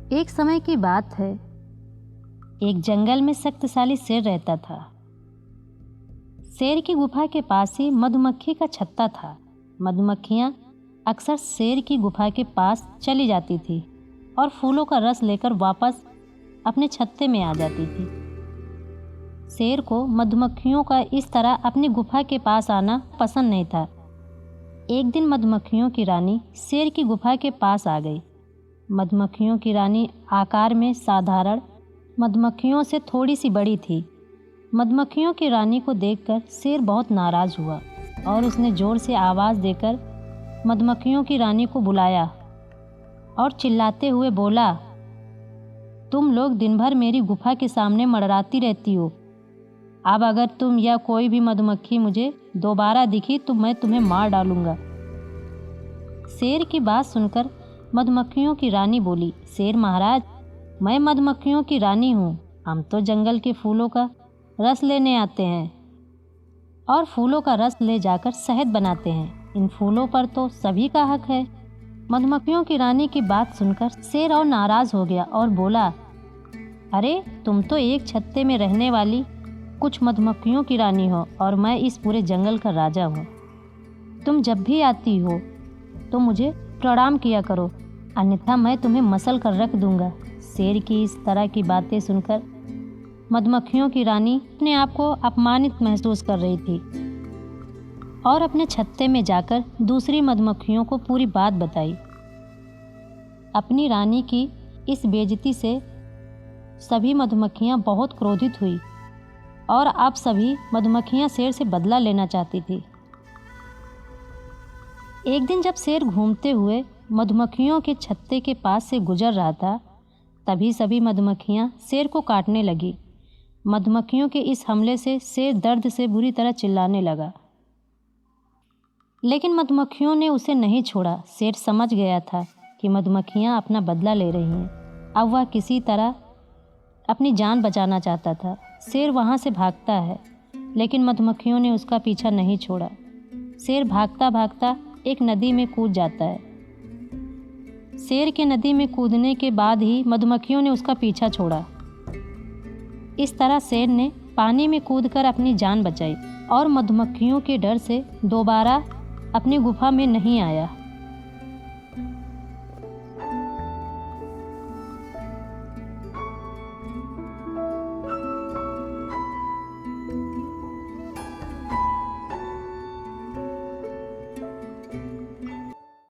एक समय की बात है। एक जंगल में शक्तिशाली शेर रहता था। शेर की गुफा के पास ही मधुमक्खी का छत्ता था। मधुमक्खियाँ अक्सर शेर की गुफा के पास चली जाती थी और फूलों का रस लेकर वापस अपने छत्ते में आ जाती थी। शेर को मधुमक्खियों का इस तरह अपनी गुफा के पास आना पसंद नहीं था। एक दिन मधुमक्खियों की रानी शेर की गुफा के पास आ गई। मधुमक्खियों की रानी आकार में साधारण मधुमक्खियों से थोड़ी सी बड़ी थी। मधुमक्खियों की रानी को देखकर शेर बहुत नाराज़ हुआ और उसने ज़ोर से आवाज़ देकर मधुमक्खियों की रानी को बुलाया और चिल्लाते हुए बोला, तुम लोग दिन भर मेरी गुफा के सामने मंडराती रहती हो। अब अगर तुम या कोई भी मधुमक्खी मुझे दोबारा दिखी तो मैं तुम्हें मार डालूंगा। शेर की बात सुनकर मधुमक्खियों की रानी बोली, शेर महाराज, मैं मधुमक्खियों की रानी हूँ। हम तो जंगल के फूलों का रस लेने आते हैं और फूलों का रस ले जाकर शहद बनाते हैं। इन फूलों पर तो सभी का हक है। मधुमक्खियों की रानी की बात सुनकर शेर और नाराज़ हो गया और बोला, अरे तुम तो एक छत्ते में रहने वाली कुछ मधुमक्खियों की रानी हो और मैं इस पूरे जंगल का राजा हूँ। तुम जब भी आती हो तो मुझे प्रणाम किया करो, अन्यथा मैं तुम्हें मसल कर रख दूंगा। शेर की इस तरह की बातें सुनकर मधुमक्खियों की रानी अपने आप को अपमानित महसूस कर रही थी और अपने छत्ते में जाकर दूसरी मधुमक्खियों को पूरी बात बताई। अपनी रानी की इस बेइज्जती से सभी मधुमक्खियाँ बहुत क्रोधित हुई और अब सभी मधुमक्खियाँ शेर से बदला लेना चाहती थी। एक दिन जब शेर घूमते हुए मधुमक्खियों के छत्ते के पास से गुजर रहा था, तभी सभी मधुमक्खियाँ शेर को काटने लगी। मधुमक्खियों के इस हमले से शेर दर्द से बुरी तरह चिल्लाने लगा, लेकिन मधुमक्खियों ने उसे नहीं छोड़ा। शेर समझ गया था कि मधुमक्खियाँ अपना बदला ले रही हैं। अब वह किसी तरह अपनी जान बचाना चाहता था। शेर वहाँ से भागता है, लेकिन मधुमक्खियों ने उसका पीछा नहीं छोड़ा। शेर भागता भागता एक नदी में कूद जाता है। शेर के नदी में कूदने के बाद ही मधुमक्खियों ने उसका पीछा छोड़ा। इस तरह शेर ने पानी में कूदकर अपनी जान बचाई और मधुमक्खियों के डर से दोबारा अपनी गुफा में नहीं आया।